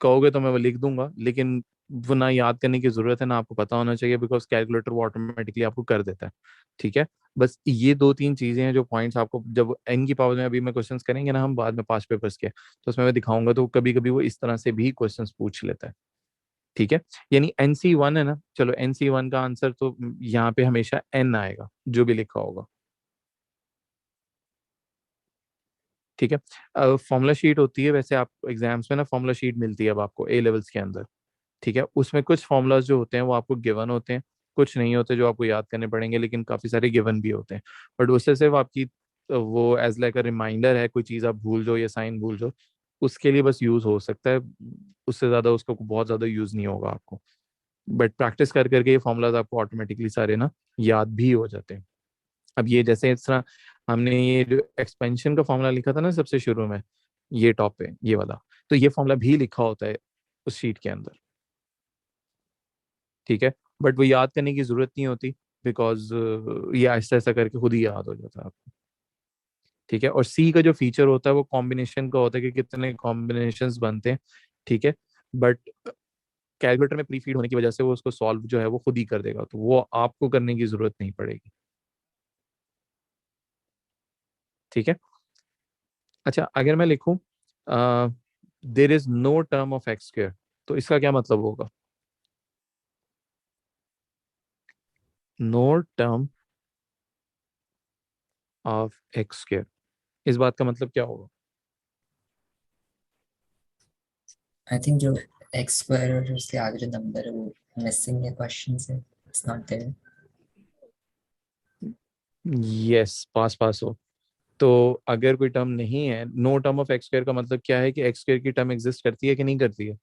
कहोगे तो मैं वो लिख दूंगा, लेकिन वो ना याद करने की जरूरत है ना आपको पता होना चाहिए, बिकॉज कैलकुलेटर वो ऑटोमेटिकली आपको कर देता है। ठीक है, बस ये 2-3 चीजें हैं जो पॉइंट्स आपको जब n की पावर में अभी मैं क्वेश्चंस करेंगे ना हम बाद में 5 पेपर्स के, तो उसमें मैं दिखाऊंगा, तो कभी कभी वो इस तरह से भी क्वेश्चंस पूछ लेता है। ठीक है, यानी NC1 है ना, चलो NC1 का आंसर तो यहाँ पे हमेशा n आएगा जो भी लिखा होगा। ठीक है, फॉर्मूला शीट होती है वैसे, आप एग्जाम्स में ना फॉर्मूला शीट मिलती है अब आपको ए लेवल्स के अंदर। ठीक है, उसमें कुछ फॉर्मूलाज जो होते हैं वो आपको गिवन होते हैं, कुछ नहीं होते जो आपको याद करने पड़ेंगे, लेकिन काफी सारे गिवन भी होते हैं। बट उससे सिर्फ आपकी वो एज लाइक अ रिमाइंडर है, कोई चीज़ आप भूल जाओ या साइन भूल जाओ, उसके लिए बस यूज हो सकता है। उससे ज़्यादा उसको बहुत ज़्यादा यूज नहीं होगा आपको। बट प्रैक्टिस कर करके ये फॉर्मूलाज आपको ऑटोमेटिकली सारे ना याद भी हो जाते हैं। अब ये जैसे इस तरह हमने ये जो एक्सपेंशन का फॉर्मूला लिखा था ना सबसे शुरू में, ये टॉप पे ये वाला, तो ये फॉर्मूला भी लिखा होता है उस शीट के अंदर, ठीक है। बट वो याद करने की जरूरत नहीं होती, बिकॉज ये ऐसा ऐसा करके खुद ही याद हो जाता है आपको, ठीक है। और सी का जो फीचर होता है वो कॉम्बिनेशन का होता है कि कितने कॉम्बिनेशंस बनते हैं, ठीक है। बट कैलकुलेटर में प्री फीड होने की वजह से वो उसको सॉल्व जो है वो खुद ही कर देगा, तो वो आपको करने की जरूरत नहीं पड़ेगी, ठीक है। अच्छा, अगर मैं लिखूं there is no term of X square, तो इसका क्या मतलब होगा? No term of X square, इस बात का मतलब क्या होगा? आई थिंक जो एक्स स्क्वायर और उसके आगे जो नंबर है वो मिसिंग है क्वेश्चन से, इट्स नॉट देयर। यस, पास पास हो। तो अगर कोई टर्म नहीं है, no term of X square का मतलब क्या है कि एक्स स्क्र की टर्म एग्जिस्ट करती है कि नहीं करती है?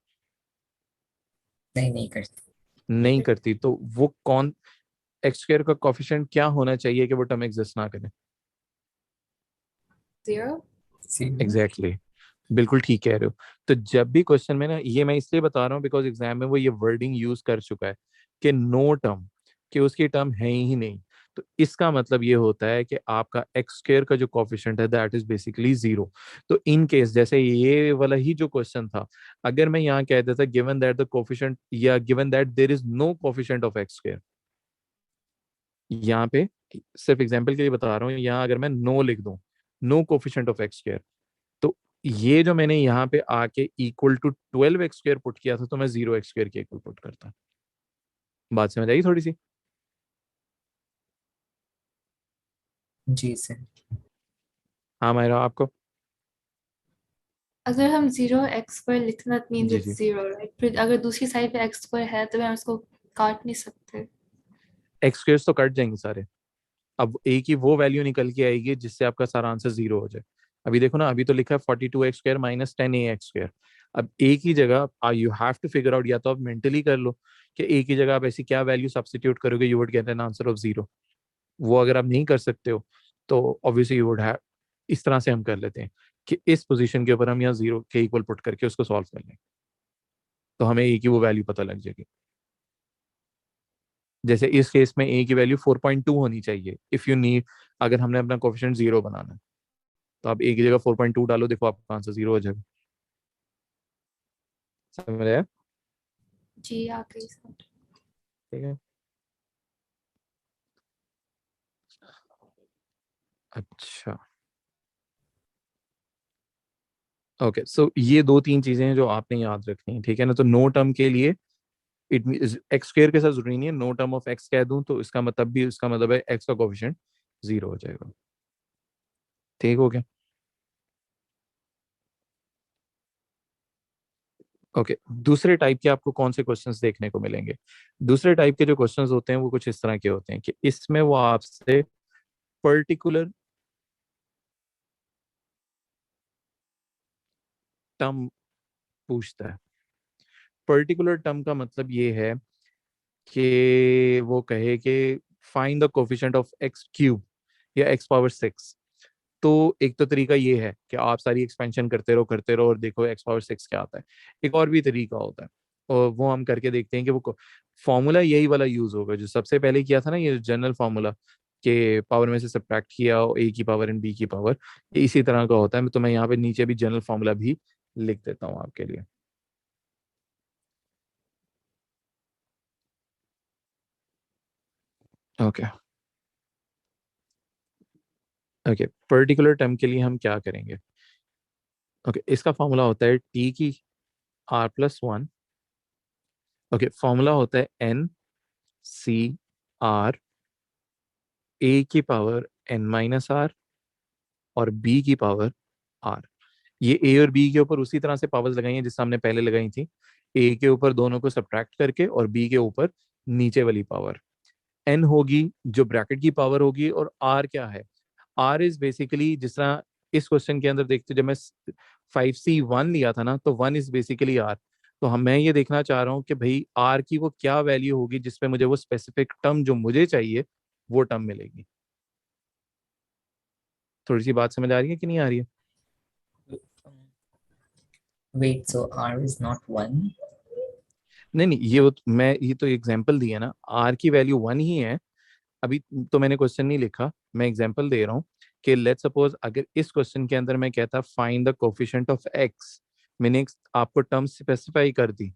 नहीं, नहीं करती। नहीं करती। तो वो कौन, एक्स स्क्र का कोफिशिएंट क्या होना चाहिए कि वो टर्म एग्जिस्ट ना करे? 0. Exactly exactly. बिल्कुल ठीक कह रहे हो। तो जब भी क्वेश्चन में ना, ये मैं इसलिए बता रहा हूँ बिकॉज एग्जाम में वो ये वर्डिंग यूज कर चुका है कि नो टर्म, कि उसकी टर्म है ही नहीं। तो इसका मतलब ये होता है कि आपका एक्स स्क्र का जो कॉफिशिएंट है दैट इज बेसिकली जीरो। तो इन केस जैसे ये वाला ही जो क्वेश्चन था, अगर मैं यहाँ कह देता गिवन दैट द कोफिशिएंट, या given that there is no coefficient of X square, यहाँ पे सिर्फ एग्जाम्पल के लिए बता रहा हूँ, यहाँ अगर मैं नो लिख दूं, no coefficient of X square, तो ये जो मैंने यहाँ पे आके equal to 12 X square put किया था, तो मैं 0 एक्स स्क्र के इक्वल पुट करता। बात समझ आई थोड़ी सी? जी सर। हाँ मायरा, आपको? अगर हम 0 x² लिखना मीन्स जी जी। It's 0, right? फिर अगर दूसरी साइड पे x² है तो हम उसको काट नहीं सकते। एक्स स्क्र तो कट जाएंगे सारे। अब एक ही वो वैल्यू निकल के आएगी जिससे आपका सारा आंसर जीरो हो जाए। अभी देखो ना, अभी तो लिखा है 42 X square minus 10 a X square. अब एक ही जगह you have to figure out, या तो आप मेंटली कर लो कि एक ही जगह आप ऐसी क्या वैल्यू सब्स्टिट्यूट करोगे you would get an answer of zero. वो अगर आप नहीं कर सकते हो तो ऑब्वियसली यू वुड हैव, इस तरह से हम कर लेते हैं कि इस पोजीशन के ऊपर हम यहाँ जीरो के इक्वल पुट करके उसको सॉल्व कर लें, तो हमें ए की वो वैल्यू पता लग जाएगी। जैसे इस केस में ए की वैल्यू 4.2 होनी चाहिए इफ यू नीड, अगर हमने अपना कोफिशिएंट जीरो बनाना है, तो आप ए की जगह 4.2 डालो, देखो आपका आंसर जीरो हो जाएगा। समझ आया? जी आ गई समझ। ठीक है। अच्छा, ओके, सो ये दो तीन चीजें हैं जो आपने याद रखनी है, ठीक है ना। तो नो टर्म के लिए इट एक्स स्क्र के साथ जरूरी नहीं है, नो टर्म ऑफ एक्स कह दूं तो इसका मतलब भी, इसका मतलब है एक्स का कोफिशिएंट जीरो हो जाएगा। ठीक हो गया? ओके, दूसरे टाइप के आपको कौन से क्वेश्चंस देखने को मिलेंगे? दूसरे टाइप के जो क्वेश्चंस होते हैं वो कुछ इस तरह के होते हैं कि इसमें वो आपसे पर्टिकुलर टर्म पूछता है। पर्टिकुलर टर्म का मतलब ये है कि वो कहे कि find the coefficient of x cube या एक्स पावर सिक्स। तो एक तो तरीका ये है कि आप सारी एक्सपेंशन करते रहो और देखो एक्स पावर सिक्स क्या आता है। एक और भी तरीका होता है, और वो हम करके देखते हैं कि वो फॉर्मूला यही वाला यूज होगा जो सबसे पहले किया था ना, ये जनरल फॉर्मूला के पावर में से सब्ट्रैक्ट किया ए की पावर एंड बी की पावर, ये इसी तरह का होता है। तो मैं यहाँ पे नीचे भी जनरल फॉर्मूला भी लिख देता हूँ आपके लिए। ओके ओके, पर्टिकुलर टर्म के लिए हम क्या करेंगे? ओके, इसका फॉर्मूला होता है टी की r+1। ओके, फॉर्मूला होता है एन सी आर ए की पावर n-r और बी की पावर r। ये ए और बी के ऊपर उसी तरह से पावर्स लगाई हैं जिससे हमने पहले लगाई थी, ए के ऊपर दोनों को सब्ट्रैक्ट करके और बी के ऊपर नीचे वाली पावर। एन होगी जो ब्रैकेट की पावर होगी, और आर क्या है? R इज बेसिकली, जिस तरह इस क्वेश्चन के अंदर देखते जब मैं 5C1 लिया था ना, तो 1 इज बेसिकली R। तो मैं ये देखना चाह रहा हूँ कि भाई R की वो क्या वैल्यू होगी जिसपे मुझे वो स्पेसिफिक टर्म जो मुझे चाहिए वो टर्म मिलेगी। थोड़ी सी बात समझ आ रही है कि नहीं आ रही है? Wait, so R is not 1? नहीं नहीं, ये तो एग्जांपल दिया ना, R की वैल्यू 1 ही है। अभी तो मैंने क्वेश्चन नहीं लिखा, मैं एग्जांपल दे रहा हूँ कि लेट्स सपोज अगर इस क्वेश्चन के अंदर मैं कहता find the coefficient of x, मैंने आपको टर्म स्पेसिफाई कर दी,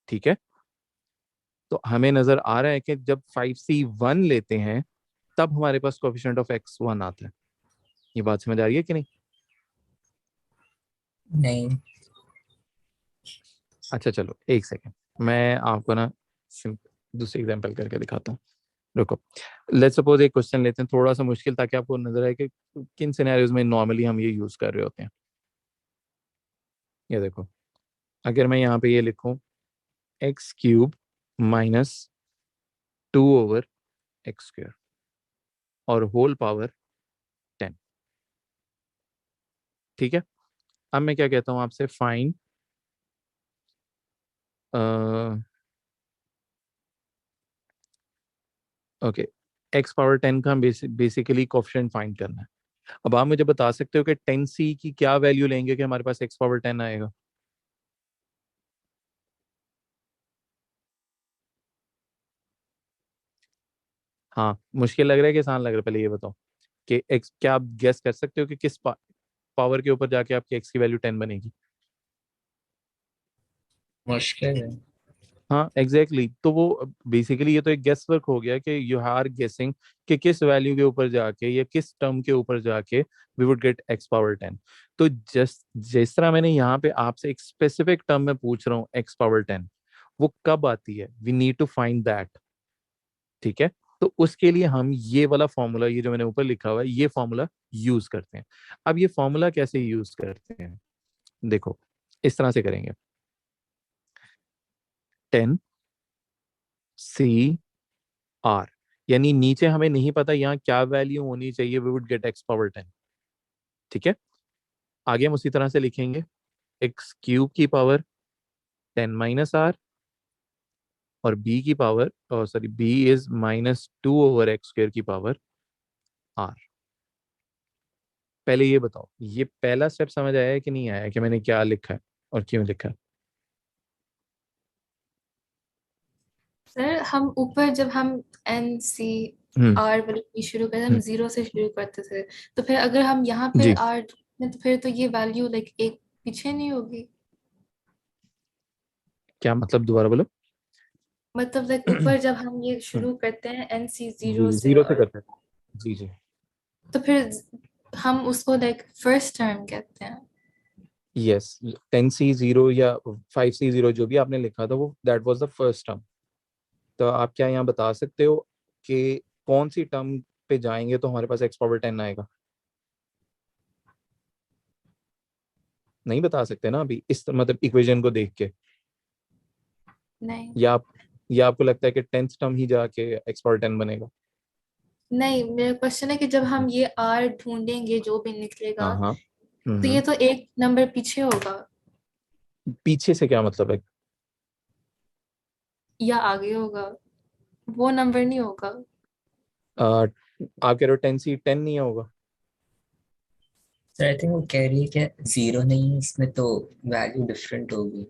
ठीक है? तो हमें नजर आ रहा है कि जब 5C1 लेते हैं तब हमारे पास कोफिशिएंट ऑफ x 1 आता है। ये बात समझ आ रही है कि नहीं? नहीं। अच्छा चलो एक सेकेंड, मैं आपको ना दूसरी एग्जांपल करके दिखाता हूँ। रुको, लेट्स सपोज एक क्वेश्चन लेते हैं थोड़ा सा मुश्किल, ताकि आपको नजर आए कि किन सिनेरियोज में नॉर्मली हम ये यूज कर रहे होते हैं। ये देखो, अगर मैं यहाँ पे ये लिखूं x³ -2/x², और होल पावर 10, ठीक है? अब मैं क्या कहता हूँ आपसे, फाइंड ओके x⁻10 का बेसिकली कोफिशिएंट फाइंड करना है। अब आप मुझे बता सकते हो कि 10C की क्या वैल्यू लेंगे कि हमारे पास x⁻10 आएगा? हाँ, मुश्किल लग रहा है कि आसान लग रहा है? पहले ये बताओ कि x, क्या आप गेस कर सकते हो कि किस पावर के ऊपर जाके आपकी x की वैल्यू 10 बनेगी? मुश्किल है। हाँ एग्जैक्टली तो वो बेसिकली ये तो एक गेस वर्क हो गया कि यू आर गेसिंग कि किस वैल्यू के ऊपर जाके या किस टर्म के ऊपर जाके वी वुड गेट x⁻10। तो जिस तरह मैंने यहाँ पे आपसे एक स्पेसिफिक टर्म में पूछ रहा हूँ x⁻10, वो कब आती है, we need to find that, ठीक है? तो उसके लिए हम ये वाला फॉर्मूला, ये जो मैंने ऊपर लिखा हुआ है, ये फॉर्मूला यूज करते हैं। अब ये फॉर्मूला कैसे यूज करते हैं, देखो इस तरह से करेंगे, 10C R, यानी नीचे हमें नहीं पता यहाँ क्या वैल्यू होनी चाहिए, वी वुड गेट x⁻10, ठीक है? आगे हम उसी तरह से लिखेंगे x³ की पावर 10 - R, और b की power, sorry b is -2/x² की पावर R। पहले ये बताओ, ये पहला स्टेप समझ आया है कि नहीं आया कि मैंने क्या लिखा है और क्यों लिखा है? सर हम ऊपर जब हम हम्म। NCR वाली शुरू करते हम हम्म, 0 से शुरू करते थे, तो फिर अगर हम यहाँ पे जी, R ढूंढें, तो फिर तो ये वैल्यू लाइक एक पीछे नहीं होगी? क्या मतलब, दोबारा बोलो। मतलब लाइक ऊपर जब हम ये हम्म, शुरू करते हैं NC जी 0 से, जीरो से और करते हैं, जी जी। तो फिर हम उसको लाइक फर्स्ट टर्म कहते हैं। यस, 10C0 या 5C0 जो भी आपने लिखा था वो that was the first term. तो आप क्या यहाँ बता सकते हो कि कौन सी टर्म पे जाएंगे तो हमारे पास x⁻10 आएगा? नहीं बता सकते ना अभी इस मतलब इक्वेशन को देख के, नहीं या आप, या आपको लगता है कि 10th टर्म ही जाके x⁻10 बनेगा? नहीं, मेरा क्वेश्चन है कि जब हम्म, हम ये R ढूंढेंगे जो भी निकलेगा, हाँ हाँ। तो ये तो एक नंबर पीछे होगा पीछे से क्या मतलब है? या आगे होगा, वो नंबर नहीं होगा। आप कह रहे हो 10C10 नहीं होगा? सर आई थिंक वो कह रही है कि जीरो नहीं है इसमें, तो वैल्यू डिफरेंट होगी।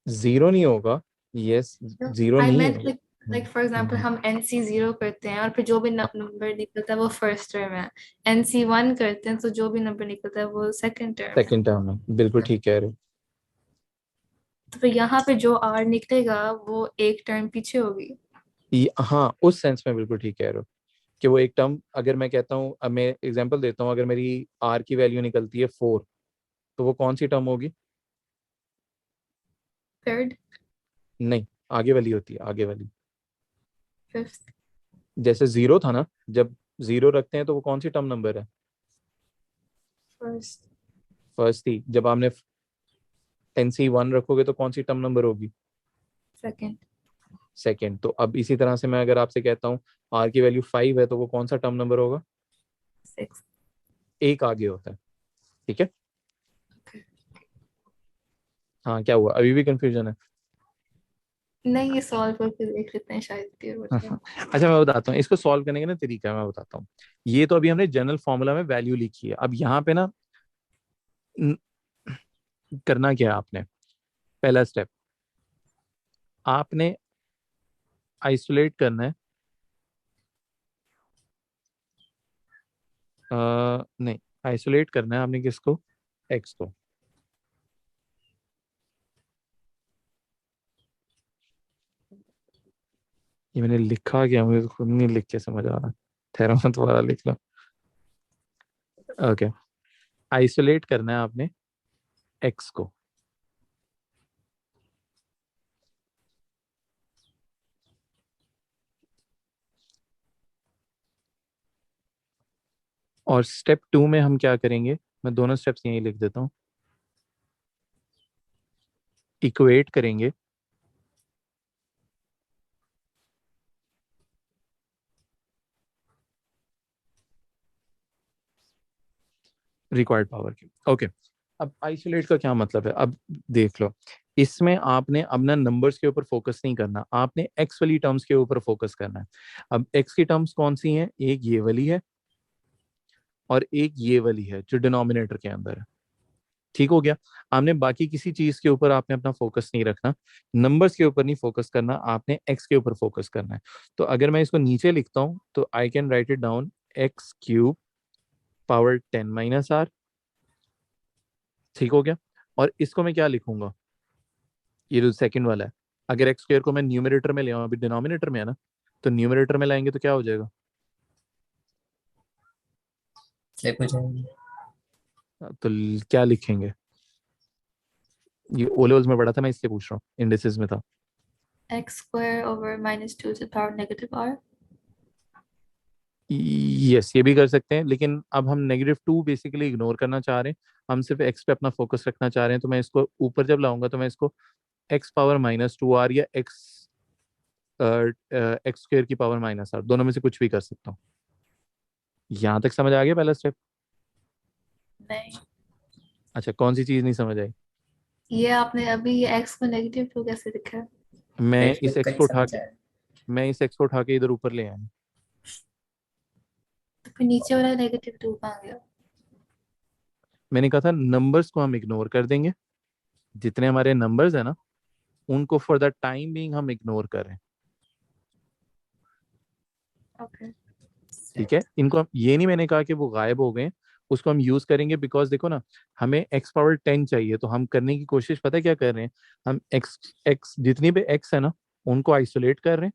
जीरो नहीं होगा, यस, जीरो आई नहीं मेंट होगा। लाइक, फॉर एग्जांपल हम NC 0 करते हैं और फिर जो भी नंबर निकलता है वो फर्स्ट टर्म है, NC 1 करते हैं तो जो भी नंबर निकलता है वो सेकंड टर्म है। सेकंड टर्म है, बिल्कुल ठीक कह रहे हो। तो फिर यहाँ पे जो R निकलेगा वो एक टर्म पीछे होगी। हाँ उस सेंस में बिल्कुल ठीक कह रहे हो कि वो एक टर्म, अगर मैं कहता हूँ, अब मैं एग्जांपल देता हूँ, अगर मेरी आर की वैल्यू निकलती है 4, तो वो कौन सी टर्म होगी? थर्ड, नहीं, आगे वाली होती है, आगे वाली। फिफ्थ, जैसे जीरो था ना, जब जीरो रखते हैं तो वो कौन सी टर्म नंबर है? फर्स्ट, फर्स्ट थी। जब आपने 10C1 रखोगे तो कौन सी टर्म नंबर होगी? Second, second. तो अब इसी तरह से मैं अगर आपसे कहता हूँ आर की वैल्यू 5 है, तो वो कौन सा टर्म नंबर होगा? 6। एक आगे होता है। ठीक है। हाँ, क्या हुआ? अभी भी कंफ्यूजन है? नहीं, ये सॉल्व करके देख लेते हैं, शायद क्लियर हो जाए। अच्छा, मैं बताता हूँ इसको सॉल्व करने का ना तरीका, मैं बताता हूँ। ये तो अभी हमने जनरल फॉर्मूला में वैल्यू लिखी है। अब यहाँ पे ना न- करना क्या है आपने? पहला स्टेप, आपने आइसोलेट करना है। नहीं, आइसोलेट करना है आपने किसको? एक्स को। ये मैंने लिखा क्या, मुझे तो खुद नहीं लिख के समझ आ रहा। ठहरो, मैं दोबारा लिख लो। ओके, आइसोलेट करना है आपने एक्स को। और स्टेप 2 में हम क्या करेंगे? मैं दोनों स्टेप्स यहीं लिख देता हूँ। इक्वेट करेंगे रिक्वायर्ड पावर की। ओके, अब आइसोलेट का क्या मतलब है? अब देख लो, इसमें आपने अपना नंबर्स के ऊपर फोकस नहीं करना, आपने एक्स वाली टर्म्स के ऊपर फोकस करना है। अब एक्स की टर्म्स कौन सी हैं? एक ये वाली है और एक ये वाली है जो डिनोमिनेटर के अंदर है। ठीक हो गया? आपने बाकी किसी चीज के ऊपर आपने अपना फोकस नहीं रखना, नंबर्स के ऊपर नहीं फोकस करना, आपने एक्स के ऊपर फोकस करना है। तो अगर मैं इसको नीचे लिखता हूं तो I can write it down, x cube power 10 - r। ठीक हो गया? और इसको मैं क्या लिखूंगा? ये जो सेकंड वाला है, अगर एक्स स्क्वायर को मैं न्यूमरेटर में ले आऊं, अभी डिनोमिनेटर में है ना, तो न्यूमरेटर में लाएंगे तो क्या हो जाएगा? फ्लिप हो जाएगी। तो क्या लिखेंगे? ये ओ लेवल्स में पढ़ा था, मैं इसलिए पूछ रहा हूँ, इंडिसेस में था। x² / -2⁻⁻r। यस, ये भी कर सकते हैं, लेकिन अब हम -2 बेसिकली इग्नोर करना चाह रहे हैं। हम सिर्फ एक्स पे अपना फोकस रखना चाह रहे हैं। तो मैं इसको ऊपर जब लाऊंगा तो मैं इसको x⁻−2r या एक्स स्क्वायर की पावर -r, दोनों में से कुछ भी कर सकता हूँ। यहाँ तक समझ आ गया पहला स्टेप? नहीं, अच्छा, कौन सी चीज नहीं समझ आई? ये आपने अभी ये x को -2 कैसे लिखा है? मैं फिर इस फ्लिप का एक्स नहीं को उठा समझ के आया। मैं इस एक्स को उठा के इधर ऊपर ले आया। तो फिर नीचे वाला -2 कहाँ गया? मैंने कहा था नंबर्स को हम इग्नोर कर देंगे, जितने हमारे नंबर्स है ना, उनको फॉर द टाइम बीइंग हम इग्नोर कर रहे हैं। ओके। ठीक है, इनको हम, ये नहीं मैंने कहा कि वो गायब हो गए, उसको हम यूज करेंगे। बिकॉज देखो ना, हमें x⁻10 चाहिए, तो हम करने की कोशिश पता है क्या कर रहे हैं? हम एक्स एक्स जितनी भी एक्स है ना, उनको आइसोलेट कर रहे हैं,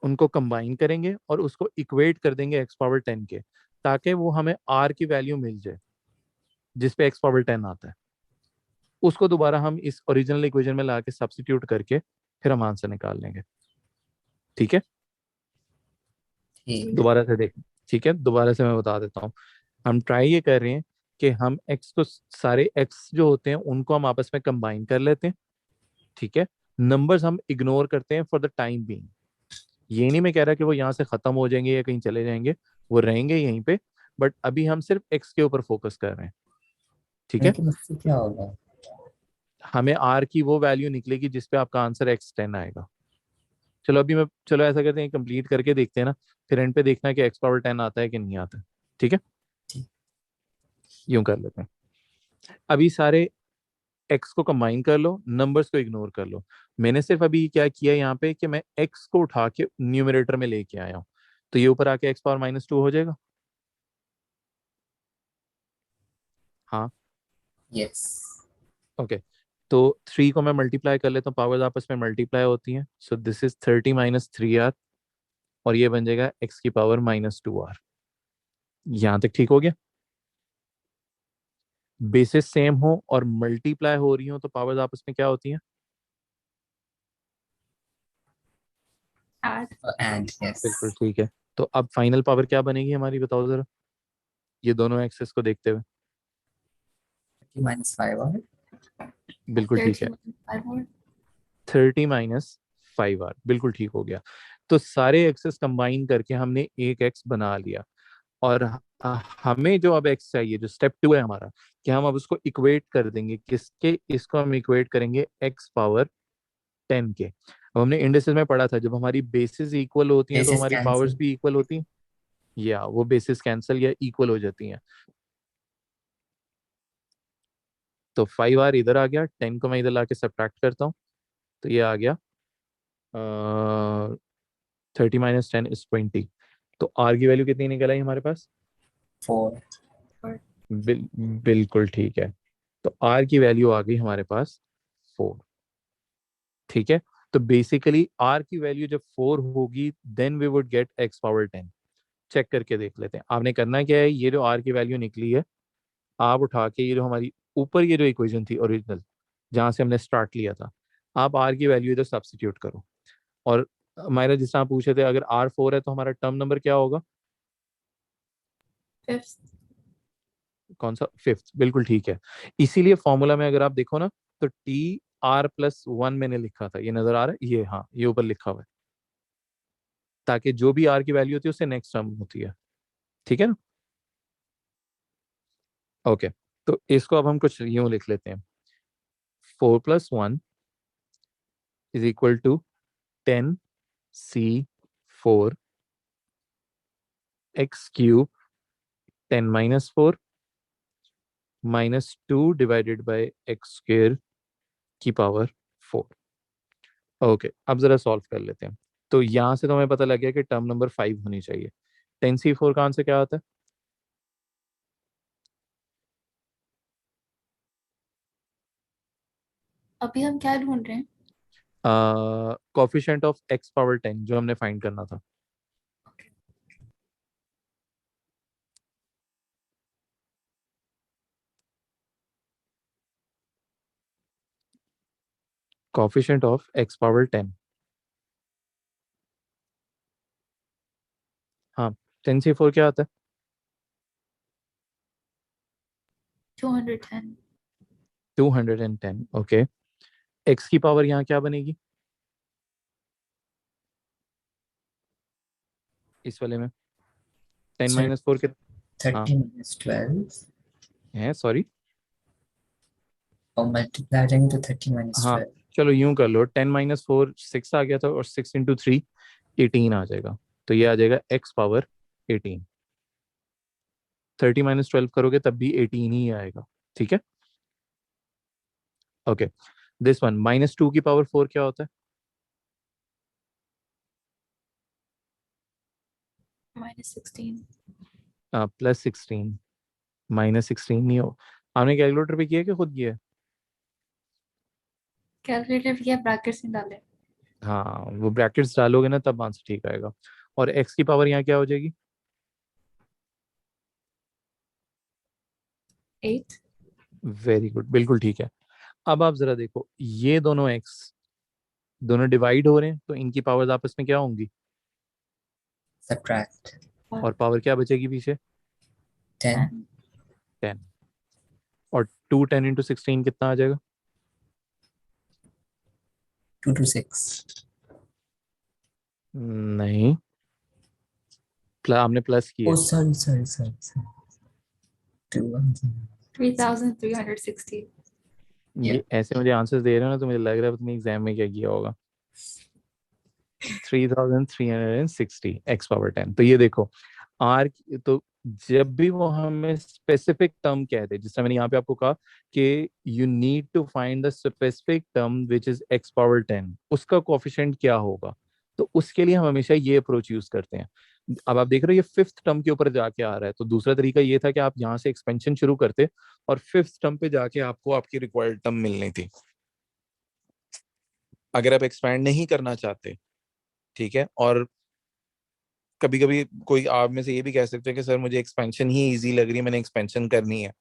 उनको कंबाइन करेंगे और उसको इक्वेट कर देंगे x⁻10 के, ताकि वो हमें r की वैल्यू मिल जाए जिसपे x⁻10 आता है। उसको दोबारा हम इस ओरिजिनल इक्वेशन में ला के सब्सटीट्यूट करके फिर हम आंसर निकाल लेंगे। ठीक है, ठीक है। दोबारा से देख। ठीक है, दोबारा से मैं बता देता हूँ। हम ट्राई ये कर रहे हैं कि हम एक्स को, सारे एक्स जो होते हैं उनको हम आपस में कंबाइन कर लेते हैं। ठीक है, नंबर्स हम इग्नोर करते हैं फॉर द टाइम बीइंग। ये नहीं मैं कह रहा कि वो यहाँ से खत्म हो जाएंगे या कहीं चले जाएंगे, वो रहेंगे यहीं पे। बट अभी हम सिर्फ एक्स के ऊपर फोकस कर रहे हैं। ठीक है, लेकिन इससे क्या होगा? हमें आर की वो वैल्यू निकलेगी जिसपे आपका आंसर x10 आएगा। चलो अभी मैं, चलो ऐसा करते हैं, कंप्लीट करके देखते हैं ना, फिर एंड पे देखना है कि x⁻10 आता है कि नहीं आता है। ठीक है, ठीक। यूं कर लेते हैं। अभी सारे एक्स को कंबाइन कर लो, नंबर्स को इग्नोर कर लो। मैंने सिर्फ अभी क्या किया यहाँ पे कि मैं एक्स को उठा के न्यूमरेटर में लेके आया हूँ, तो ये ऊपर आके x⁻−2 हो जाएगा। हाँ, यस। ओके। तो 3 को मैं मल्टीप्लाई कर लेता हूँ, पावर्स आपस में मल्टीप्लाई होती हैं, सो दिस इज 30 - 3r, और ये बन जाएगा x⁻²r। यहाँ तक ठीक हो गया? बेसिस सेम हो और मल्टीप्लाई हो रही हो तो पावर्स आपस में क्या होती हैं? आठ। And yes. बिल्कुल ठीक है। तो अब फाइनल पावर क्या बनेगी हमारी, बताओ जरा, ये दोनों एक्सेस को देखते हुए। 30 - 5 और बिल्कुल ठीक है, 30 - 5 और 30 - 5r, बिल्कुल ठीक हो गया। तो सारे एक्सेस कंबाइन करके हमने एक एक्स बना लिया। और हमें जो अब एक्स चाहिए, जो स्टेप 2 है हमारा, कि हम अब उसको इक्वेट कर देंगे किसके, इसको हम इक्वेट करेंगे एक्स पावर 10 के। अब हमने इंडिसेस में पढ़ा था, जब हमारी बेसिस इक्वल होती हैं तो basis हमारी पावर्स cancel. भी इक्वल होती हैं, या वो बेसिस कैंसिल या इक्वल हो जाती हैं। तो 5r इधर आ गया, 10 को मैं इधर लाके सब्ट्रैक्ट करता हूँ, तो ये आ गया 30 - 10 = 20। तो r की वैल्यू कितनी निकल आई हमारे पास? 4. बिल्कुल ठीक है। तो r की वैल्यू आ गई हमारे पास 4। ठीक है। तो बेसिकली r की वैल्यू जब 4 होगी, then we would get x power 10। Check करके देख लेते हैं। आपने करना क्या है, ये जो r की वैल्यू निकली है, आप उठा के ये जो हमारी ऊपर ये जो इक्वेशन थी ओरिजिनल, जहां से हमने स्टार्ट लिया था, आप r की वैल्यू इधर सब्स्टिट्यूट करो। और हमारा जिस आप पूछे थे, अगर r 4 है तो हमारा टर्म नंबर क्या होगा? 5th। कौन सा? 5th, बिल्कुल ठीक है। इसीलिए फॉर्मूला में अगर आप देखो ना, तो TR+1 मैंने लिखा था, ये नजर आ रहा है, ये, हाँ, ये ऊपर लिखा हुआ है, ताकि जो भी r की वैल्यू होती है उससे नेक्स्ट टर्म होती है। ठीक है ना? ओके। तो इसको अब हम कुछ यूं लिख लेते हैं, 4+1 = 10c4 x³ 10 - 4 -2 / x² की पावर 4। ओके, अब जरा सॉल्व कर लेते हैं। तो यहां से तो हमें पता लग गया कि टर्म नंबर 5 होनी चाहिए। 10c4 का आंसर क्या होता है? अभी हम क्या ढूंढ रहे हैं? कोफिशिएंट ऑफ x पावर 10 जो हमने फाइंड करना था। Coefficient of x power 10। हाँ, 10c4 क्या आता है? 210। 210। ओके। x की पावर यहाँ क्या बनेगी इस वाले में? 10 Sir, - 4 के, हाँ 30 - 12 है, सॉरी, और मल्टीप्लाई करेंगे तो 30 - हाँ 12. चलो यूं कर लो, 10 - 4 6 आ गया था, और 6 × 3 18 आ जाएगा। तो ये आ जाएगा x पावर 18। 30 - 12 करोगे तब भी 18 ही आएगा। ठीक है। ओके। दिस वन, -2 की पावर 4 क्या होता है? -16। +16। -16 नहीं हो, आपने कैलकुलेटर पे किया कि खुद किया है? कैलकुलेटर किया, ब्रैकेट्स में डाले। हाँ, वो ब्रैकेट्स डालोगे ना तब आंसर ठीक आएगा। और x की पावर यहाँ क्या हो जाएगी? 8। वेरी गुड, बिल्कुल ठीक है। अब आप जरा देखो, ये दोनों x दोनों डिवाइड हो रहे हैं, तो इनकी पावर्स आपस में क्या होंगी? Subtract. और पावर क्या बचेगी पीछे? 10. 10। और 2 10 × 16 कितना आ जाएगा? 2 to 6. नहीं, आपने प्लस किया Oh, है। sorry. 2 3360। Yeah. ये ऐसे मुझे आंसर्स दे रहे हो ना, तो मुझे लग रहा है तुमने एग्जाम में क्या किया होगा। 3360 x पावर 10। तो ये देखो, आर, तो जब भी वो हमें स्पेसिफिक टर्म कहते हैं, जिस तरह मैंने यहाँ पे आपको कहा कि you need to find the specific term which is x power 10, उसका कोफिशिएंट क्या होगा, तो उसके लिए हम हमेशा ये अप्रोच यूज करते हैं। अब आप देख रहे हो ये 5th टर्म के ऊपर जाके आ रहा है, तो दूसरा तरीका ये था कि आप यहाँ से एक्सपेंशन शुरू करते और 5th टर्म पे जाके आपको आपकी रिक्वायर्ड टर्म मिलनी थी। अगर आप एक्सपैंड नहीं करना चाहते, ठीक है, और कभी कभी कोई आप में से ये भी कह सकते हैं कि सर मुझे एक्सपेंशन ही इजी लग रही है, मैंने एक्सपेंशन करनी है,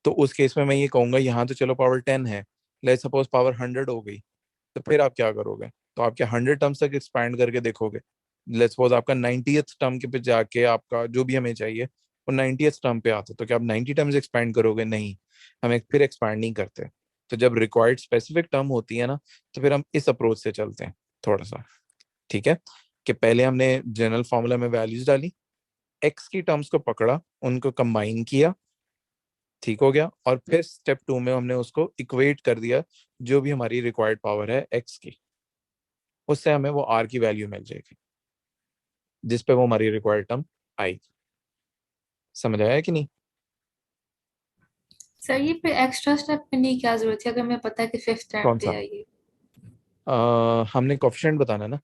तो उस केस में मैं ये कहूंगा यहाँ तो चलो पावर 10 है, लेट्स सपोज पावर 100 हो गई, तो फिर आप क्या करोगे? तो आप क्या 100 टर्म्स तक एक्सपैंड करके देखोगे? लेट्स सपोज आपका 90th टर्म के पे जाके आपका जो भी हमें चाहिए वो 90th टर्म पे आता, तो क्या आप 90 टर्म्स एक्सपैंड करोगे? नहीं, हम फिर एक्सपैंड नहीं करते। तो जब रिक्वायर्ड स्पेसिफिक टर्म होती है ना, तो फिर हम इस अप्रोच से चलते हैं। थोड़ा सा, ठीक है, कि पहले हमने जनरल फॉर्मूला में वैल्यूज डाली, एक्स की टर्म्स को पकड़ा, उनको कंबाइन किया, ठीक हो गया, और फिर स्टेप 2 में हमने उसको इक्वेट कर दिया जो भी हमारी रिक्वायर्ड पावर है एक्स की, उससे हमें वो आर की वैल्यू मिल जाएगी जिस पे वो हमारी रिक्वायर्ड टर्म आएगी। समझ आया कि नहीं? सर ये फिर एक्स्ट्रा स्टेप करने की क्या जरूरत है अगर मैं पता है कि फिफ्थ टर्म कौन पे सा? है ये? हमने कोफिशिएंट बताना ना,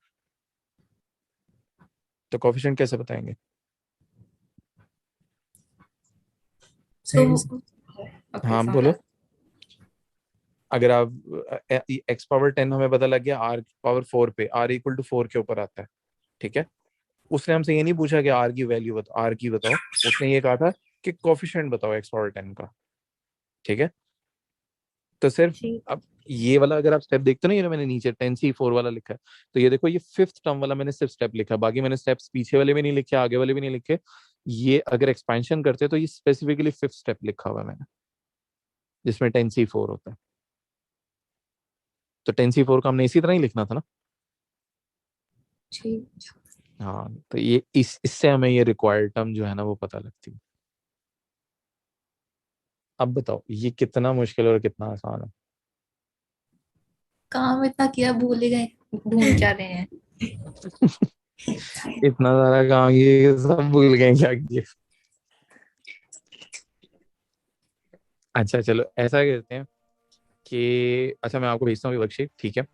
तो कोफिशिएंट कैसे बताएंगे? तो सर ओके हाँ समझा। बोलो। अगर आप एक्स पावर 10 हमें पता लग गया आर पावर 4 पे, आर इक्वल टू 4 के ऊपर आता है, ठीक है, उसने हमसे ये नहीं पूछा कि आर की वैल्यू बताओ, आर की बताओ, उसने ये कहा था कि कोफिशिएंट बताओ एक्स पावर 10 का, ठीक है। तो सिर्फ ठीक। अब ये वाला अगर आप स्टेप देखते हो ना, ये जो मैंने नीचे 10C4 वाला लिखा है, तो ये देखो ये फिफ्थ टर्म वाला मैंने सिर्फ स्टेप लिखा, बाकी मैंने स्टेप्स पीछे वाले भी नहीं लिखे, आगे वाले भी नहीं लिखे। ये अगर एक्सपेंशन करते तो ये स्पेसिफिकली फिफ्थ स्टेप लिखा हुआ है मैंने, जिसमें 10C4 होता है। तो 10C4 का हमने इसी तरह ही लिखना था ना। ठीक। हाँ, तो ये इससे हमें ये रिक्वायर्ड टर्म जो है ना वो पता लगती है। अब बताओ ये कितना मुश्किल और कितना आसान है? काम इतना किया भूल ही गए, ढूंढ क्या रहे हैं। इतना सारा काम ये सब भूल गए क्या किए? अच्छा चलो ऐसा करते हैं कि, अच्छा मैं आपको भेजता हूँ वर्कशीट, ठीक है,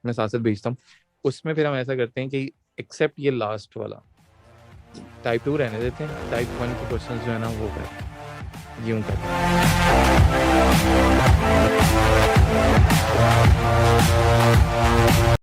मैं साथ साथ भेजता हूँ। उसमें फिर हम ऐसा करते हैं कि एक्सेप्ट ये लास्ट वाला टाइप 2 रहने देते हैं, टाइप 1 के क्वेश्चंस जो है ना वो कर यूं कर